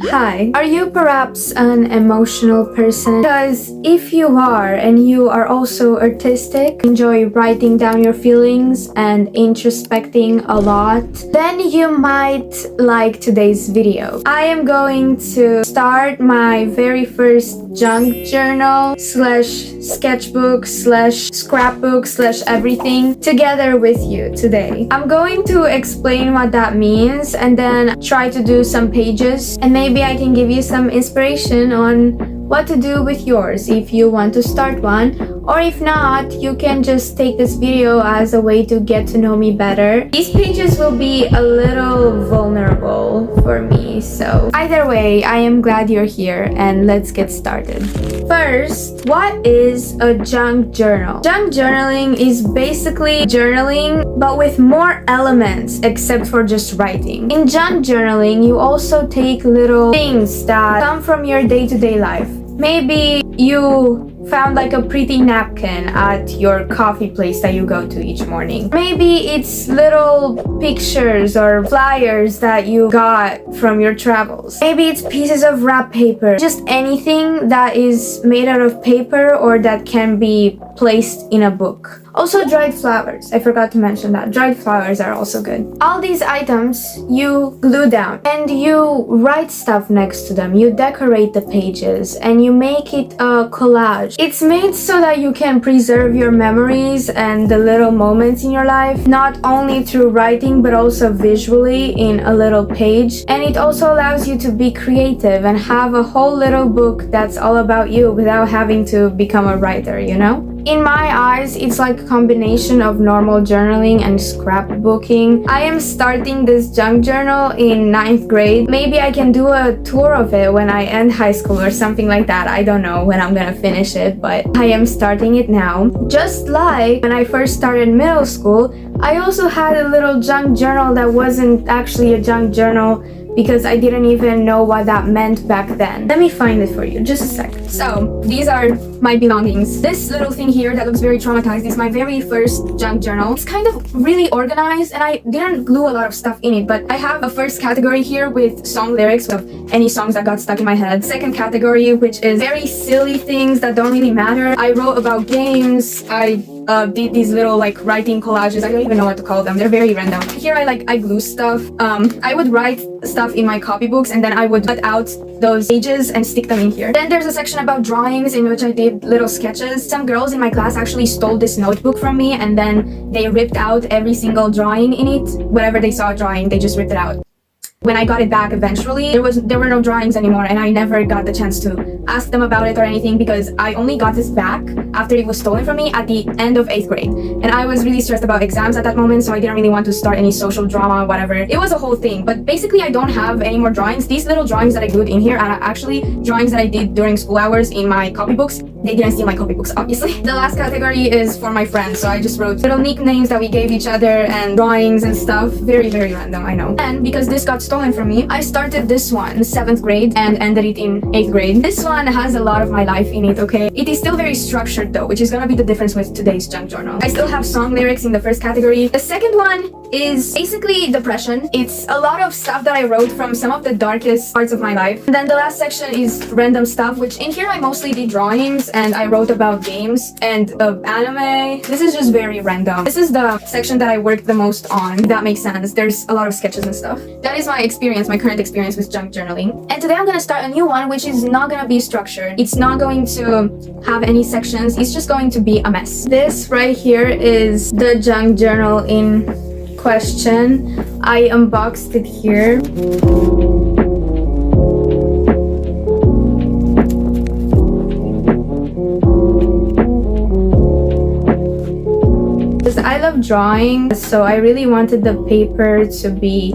Hi, are you perhaps an emotional person? Because if you are and you are also artistic, enjoy writing down your feelings and introspecting a lot, then you might like today's video. I am going to start my very first junk journal slash sketchbook slash scrapbook slash everything together with you today. I'm going to explain what that means and then try to do some pages, and maybe I can give you some inspiration on what to do with yours if you want to start one, or if not, you can just take this video as a way to get to know me better. These pages will be a little vulnerable for me, so either way, I am glad you're here and let's get started. First, what is a junk journal? Junk journaling is basically journaling but with more elements except for just writing. In junk journaling, you also take little things that come from your day-to-day life. Maybe you found like a pretty napkin at your coffee place that you go to each morning. Maybe it's little pictures or flyers that you got from your travels. Maybe it's pieces of wrap paper. Just anything that is made out of paper or that can be placed in a book. Also dried flowers. I forgot to mention that. Dried flowers are also good. All these items you glue down and you write stuff next to them. You decorate the pages and you make it a collage. It's made so that you can preserve your memories and the little moments in your life, not only through writing but also visually in a little page. And it also allows you to be creative and have a whole little book that's all about you without having to become a writer, you know? In my eyes, it's like a combination of normal journaling and scrapbooking. I am starting this junk journal in 9th grade. Maybe I can do a tour of it when I end high school or something like that. I don't know when I'm gonna finish it, but I am starting it now. Just like when I first started middle school, I also had a little junk journal that wasn't actually a junk journal because I didn't even know what that meant back then. Let me find it for you, just a sec. So, these are my belongings. This little thing here that looks very traumatized is my very first junk journal. It's kind of really organized and I didn't glue a lot of stuff in it, but I have a first category here with song lyrics of any songs that got stuck in my head. Second category, which is very silly things that don't really matter. I wrote about games. I did these little like writing collages. I don't even know what to call them. They're very random. Here I glue stuff. I would write stuff in my copybooks and then I would cut out those pages and stick them in here. Then there's a section about drawings in which I did little sketches. Some girls in my class actually stole this notebook from me and then they ripped out every single drawing in it. Whenever they saw a drawing, they just ripped it out. When I got it back eventually, there were no drawings anymore and I never got the chance to ask them about it or anything because I only got this back after it was stolen from me at the end of 8th grade. And I was really stressed about exams at that moment, so I didn't really want to start any social drama or whatever. It was a whole thing, but basically I don't have any more drawings. These little drawings that I glued in here are actually drawings that I did during school hours in my copybooks. They didn't steal my copybooks, obviously. The last category is for my friends, so I just wrote little nicknames that we gave each other and drawings and stuff. Very, very random, I know. And because this got stolen from me, I started this one in 7th grade and ended it in 8th grade. This one has a lot of my life in it, okay? It is still very structured though, which is gonna be the difference with today's junk journal. I still have song lyrics in the first category. The second one is basically depression. It's a lot of stuff that I wrote from some of the darkest parts of my life. And then the last section is random stuff, which in here I mostly did drawings and I wrote about games and anime. This is just very random. This is the section that I worked the most on, if that makes sense. There's a lot of sketches and stuff. That is my experience, my current experience with junk journaling. And today I'm gonna start a new one, which is not gonna be structured. It's not going to have any sections. It's just going to be a mess. This right here is the junk journal in question. I unboxed it here. I love drawing, so I really wanted the paper to be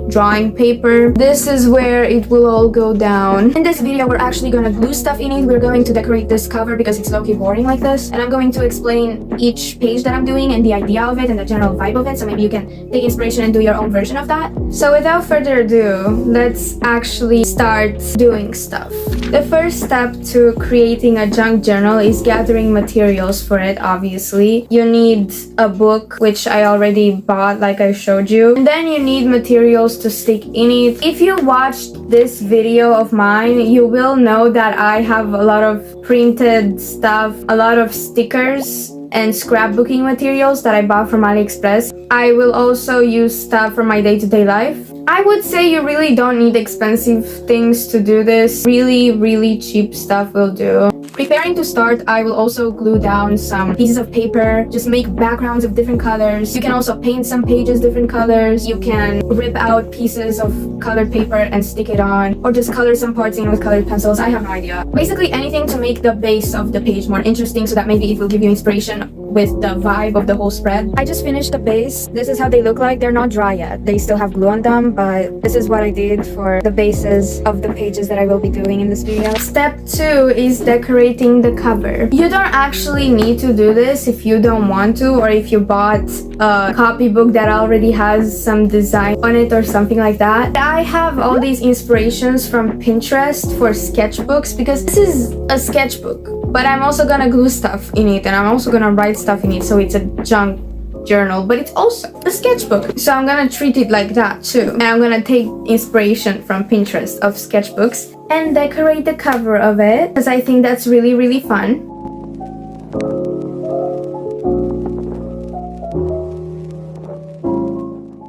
drawing paper. This is where it will all go down. In this video, we're actually gonna glue stuff in it. We're going to decorate this cover because it's low-key boring like this. And I'm going to explain each page that I'm doing and the idea of it and the general vibe of it. So maybe you can take inspiration and do your own version of that. So without further ado, let's actually start doing stuff. The first step to creating a junk journal is gathering materials for it, obviously. You need a book, which I already bought, like I showed you. And then you need materials to stick in it. If you watched this video of mine, you will know that I have a lot of printed stuff, a lot of stickers and scrapbooking materials that I bought from AliExpress. I will also use stuff from my day-to-day life. I would say you really don't need expensive things to do this. Really cheap stuff will do. Preparing to start, I will also glue down some pieces of paper, just make backgrounds of different colors. You can also paint some pages different colors. You can rip out pieces of colored paper and stick it on, or just color some parts in with colored pencils. I have no idea. Basically anything to make the base of the page more interesting so that maybe it will give you inspiration with the vibe of the whole spread. I just finished the base. This is how they look like. They're not dry yet. They still have glue on them, but this is what I did for the bases of the pages that I will be doing in this video. Step 2 is decorating the cover. You don't actually need to do this if you don't want to, or if you bought a copybook that already has some design on it or something like that. I have all these inspirations from Pinterest for sketchbooks because this is a sketchbook, but I'm also gonna glue stuff in it and I'm also gonna write stuff in it, so it's a junk journal, but it's also a sketchbook. So I'm gonna treat it like that too. And I'm gonna take inspiration from Pinterest of sketchbooks and decorate the cover of it because I think that's really fun.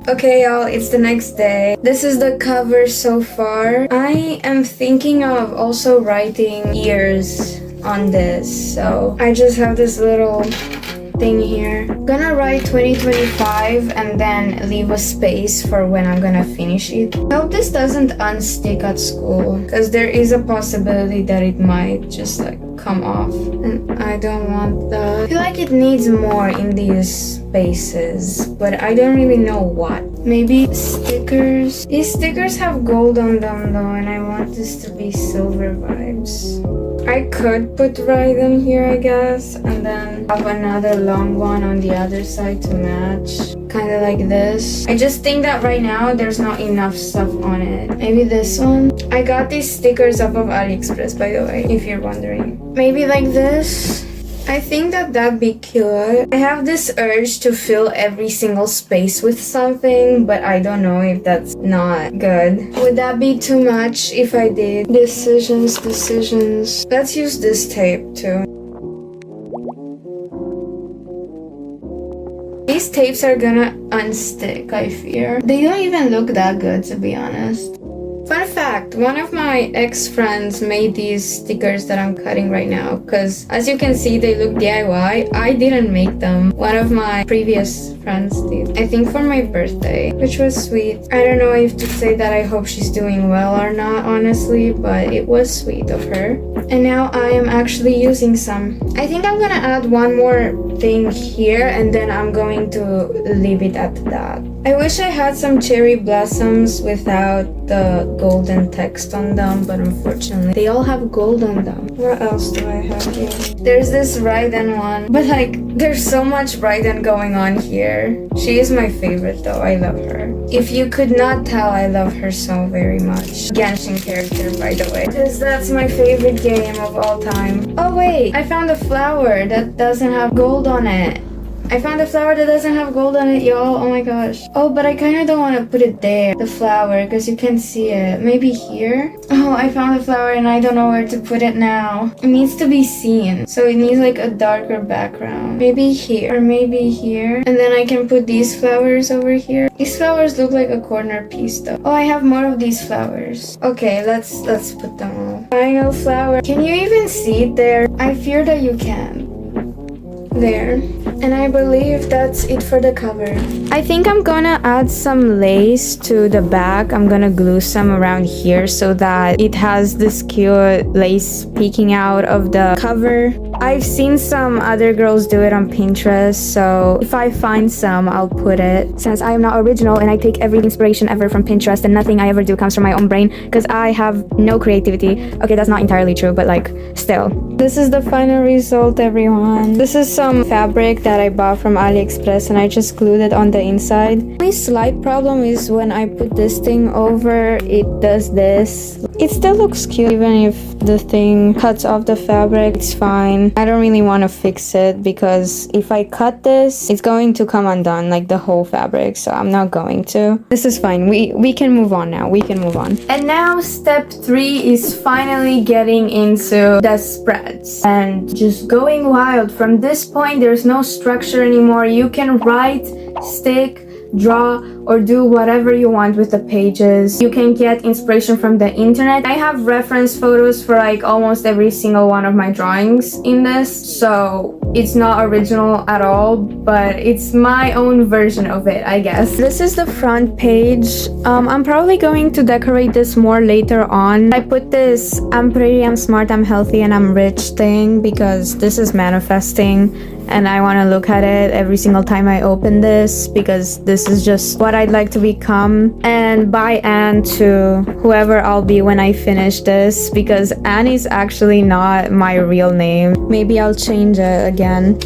Okay y'all, it's the next day. This is the cover so far. I am thinking of also writing years on this, so I just have this little thing here. I'm gonna write 2025 and then leave a space for when I'm gonna finish it. I hope this doesn't unstick at school because there is a possibility that it might just like come off and I don't want that. I feel like it needs more in these spaces, but I don't really know what. Maybe stickers. These stickers have gold on them though, and I want this to be silver vibes. I could put rhythm here, I guess, and then have another long one on the other side to match. Kind of like this. I just think that right now there's not enough stuff on it. Maybe this one. I got these stickers off of AliExpress, by the way, if you're wondering. Maybe like this. I think that that'd be cute. I have this urge to fill every single space with something, but I don't know if that's not good. Would that be too much if I did? Decisions. Let's use this tape too. These tapes are gonna unstick, I fear. They don't even look that good, to be honest. Fun fact, one of my ex-friends made these stickers that I'm cutting right now because as you can see they look DIY. I didn't make them. One of my previous friends did. I think for my birthday, which was sweet. I don't know if to say that I hope she's doing well or not, honestly, but it was sweet of her. And now I am actually using some. I think I'm gonna add one more thing here and then I'm going to leave it at that. I wish I had some cherry blossoms without the golden text on them, but unfortunately they all have gold on them. What else do I have here? There's this Raiden one, but like there's so much Raiden going on here. She is my favorite though. I love her. If you could not tell, I love her so very much. Genshin character, by the way, because that's my favorite game of all time. Oh wait, I found a flower that doesn't have gold on it. I found a flower that doesn't have gold on it, y'all. Oh my gosh. Oh, but I kind of don't want to put it there, the flower, because you can see it. Maybe here? Oh, I found a flower and I don't know where to put it now. It needs to be seen, so it needs like a darker background. Maybe here, or maybe here. And then I can put these flowers over here. These flowers look like a corner piece though. Oh, I have more of these flowers. Okay, let's put them all. Final flower. Can you even see it there? I fear that you can. There. And I believe that's it for the cover. I think I'm gonna add some lace to the back. I'm gonna glue some around here so that it has this cute lace peeking out of the cover. I've seen some other girls do it on Pinterest, so if I find some, I'll put it. Since I am not original and I take every inspiration ever from Pinterest and nothing I ever do comes from my own brain because I have no creativity. Okay, that's not entirely true, but like, still. This is the final result, everyone. This is some fabric that I bought from AliExpress and I just glued it on the inside. The only slight problem is when I put this thing over, it does this. it still looks cute even if the thing cuts off the fabric. It's fine. I don't really want to fix it because if I cut this, it's going to come undone, like the whole fabric, so I'm not going to. This is fine. We can move on now. We can move on. And now step 3 is finally getting into the spreads and just going wild. From this point, there's no structure anymore. You can write, stick, draw, or do whatever you want with the pages. You can get inspiration from the internet. I have reference photos for like almost every single one of my drawings in this, so it's not original at all, but it's my own version of it, I guess. This is the front page. I'm probably going to decorate this more later on. I put this I'm pretty, I'm smart, I'm healthy, and I'm rich thing because this is manifesting and I want to look at it every single time I open this because this is just what I'd like to become. And by Anne to whoever I'll be when I finish this, because Anne is actually not my real name. Maybe I'll change it again.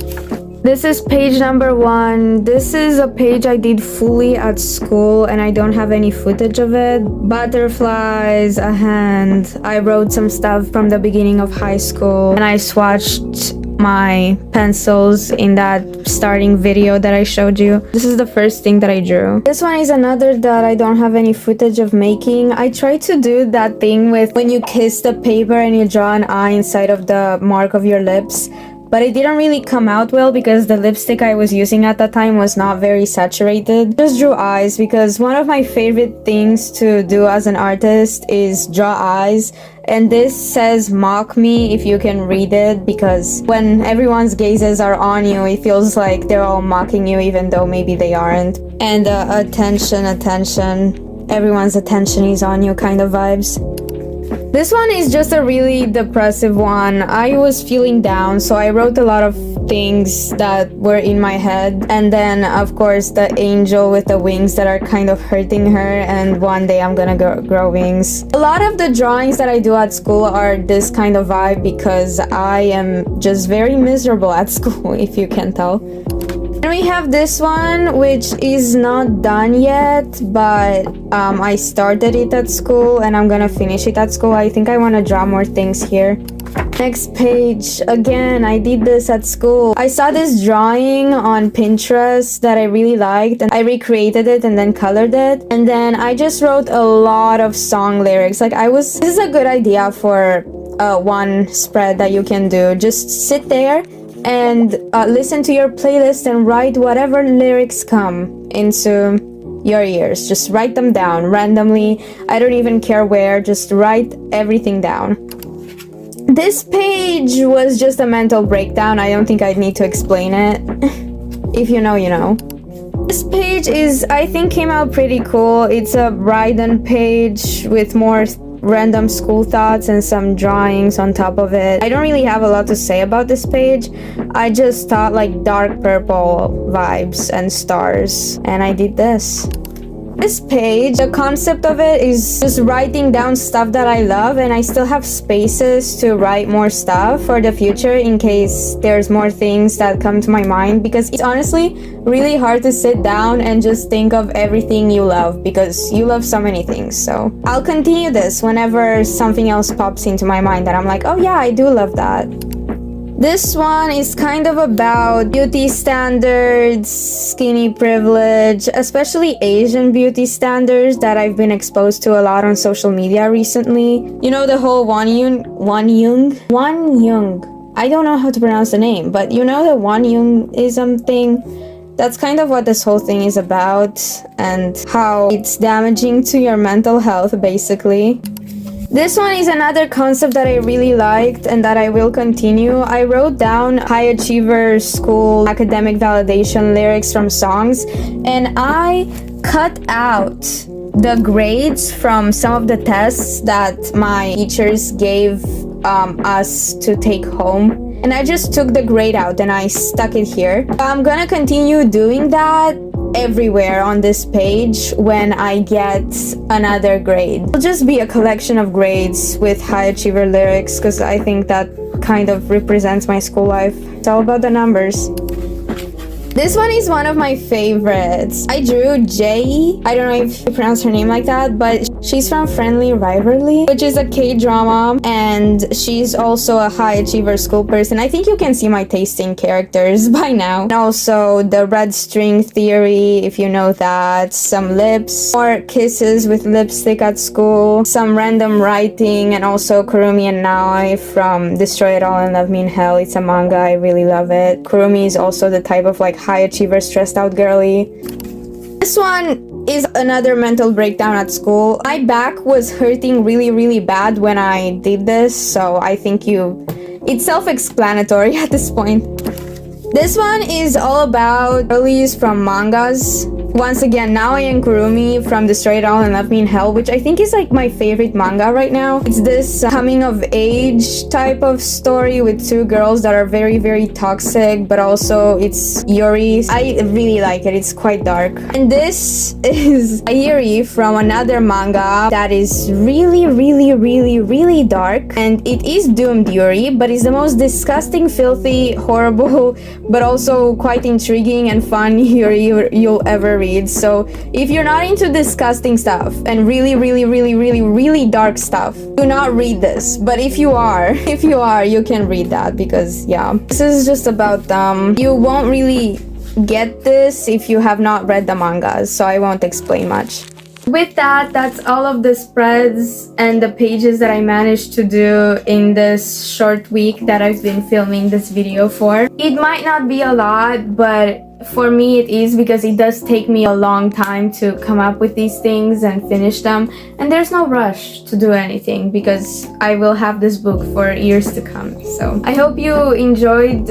This is page number 1. This is a page I did fully at school and I don't have any footage of it. Butterflies, a hand. I wrote some stuff from the beginning of high school and I swatched my pencils in that starting video that I showed you. This is the first thing that I drew. This one is another that I don't have any footage of making. I tried to do that thing with when you kiss the paper and you draw an eye inside of the mark of your lips, but it didn't really come out well because the lipstick I was using at that time was not very saturated. Just drew eyes because one of my favorite things to do as an artist is draw eyes. And this says mock me if you can read it, because when everyone's gazes are on you, it feels like they're all mocking you even though maybe they aren't. And attention, everyone's attention is on you kind of vibes. This one is just a really depressive one. I was feeling down, so I wrote a lot of things that were in my head. And then, of course, the angel with the wings that are kind of hurting her, and one day I'm gonna grow wings. A lot of the drawings that I do at school are this kind of vibe because I am just very miserable at school, if you can tell. And we have this one, which is not done yet, but I started it at school and I'm gonna finish it at school. I think I want to draw more things here. Next page, again, I did this at school. I saw this drawing on Pinterest that I really liked and I recreated it and then colored it. And then I just wrote a lot of song lyrics. This is a good idea for one spread that you can do. Just sit there and listen to your playlist and write whatever lyrics come into your ears. Just write them down randomly. I don't even care where, just write everything down. This page was just a mental breakdown. I don't think I'd need to explain it. If you know, you know. This page I think came out pretty cool. It's a Bryden page with more random school thoughts and some drawings on top of it. I don't really have a lot to say about this page. I just thought like dark purple vibes and stars, and I did this. This page, the concept of it is just writing down stuff that I love, and I still have spaces to write more stuff for the future in case there's more things that come to my mind, because it's honestly really hard to sit down and just think of everything you love because you love so many things. So I'll continue this whenever something else pops into my mind that I'm like, oh yeah, I do love that. This one is kind of about beauty standards, skinny privilege, especially Asian beauty standards that I've been exposed to a lot on social media recently. You know the whole Wan Young? I don't know how to pronounce the name, but you know the Wan Young-ism thing? That's kind of what this whole thing is about and how it's damaging to your mental health, basically. This one is another concept that I really liked and that I will continue. I wrote down high achiever school academic validation lyrics from songs, and I cut out the grades from some of the tests that my teachers gave us to take home. And I just took the grade out and I stuck it here. I'm gonna continue doing that everywhere on this page when I get another grade. It'll just be a collection of grades with high achiever lyrics because I think that kind of represents my school life. It's all about the numbers. This one is one of my favorites. I drew Jay. I don't know if you pronounce her name like that, but she's from Friendly Rivalry, which is a K-drama, and she's also a high achiever school person. I think you can see my taste in characters by now. And also the red string theory, if you know that, some lips, more kisses with lipstick at school, some random writing, and also Kurumi and Naoi from Destroy It All and Love Me in Hell. It's a manga. I really love it. Kurumi is also the type of like high achiever, stressed out girly. This one is another mental breakdown at school. My back was hurting really bad when I did this, so I think it's self-explanatory at this point. This one is all about girlies from mangas. Once again, Naoi and Kurumi from Destroy It All and Love Me in Hell, which I think is like my favorite manga right now. It's this coming of age type of story with two girls that are very toxic, but also it's Yuri. I really like it. It's quite dark. And this is Haiii from another manga that is really dark, and it is doomed Yuri, but it's the most disgusting, filthy, horrible, but also quite intriguing and fun Yuri you'll ever read. So if you're not into disgusting stuff and really dark stuff, do not read this. But if you are, you can read that, because yeah, this is just about you won't really get this if you have not read the mangas, so I won't explain much. With that, that's all of the spreads and the pages that I managed to do in this short week that I've been filming this video for. It might not be a lot, but for me it is, because it does take me a long time to come up with these things and finish them, and there's no rush to do anything because I will have this book for years to come. So I hope you enjoyed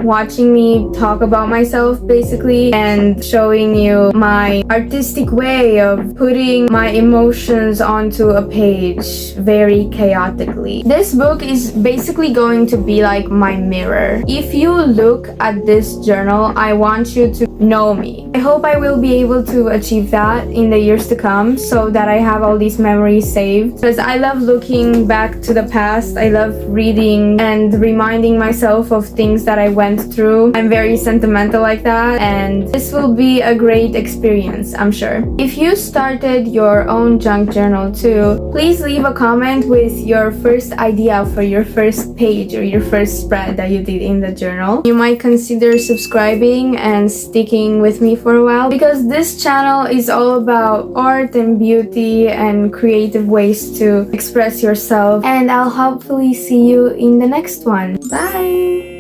watching me talk about myself basically, and showing you my artistic way of putting my emotions onto a page very chaotically. This book is basically going to be like my mirror. If you look at this journal, I want you to know me. I hope I will be able to achieve that in the years to come, so that I have all these memories saved, because I love looking back to the past. I love reading and reminding myself of things that I went through. I'm very sentimental like that, and this will be a great experience, I'm sure. If you started your own junk journal too, please leave a comment with your first idea for your first page or your first spread that you did in the journal. You might consider subscribing and sticking with me for a while, because this channel is all about art and beauty and creative ways to express yourself, and I'll hopefully see you in the next one. Bye!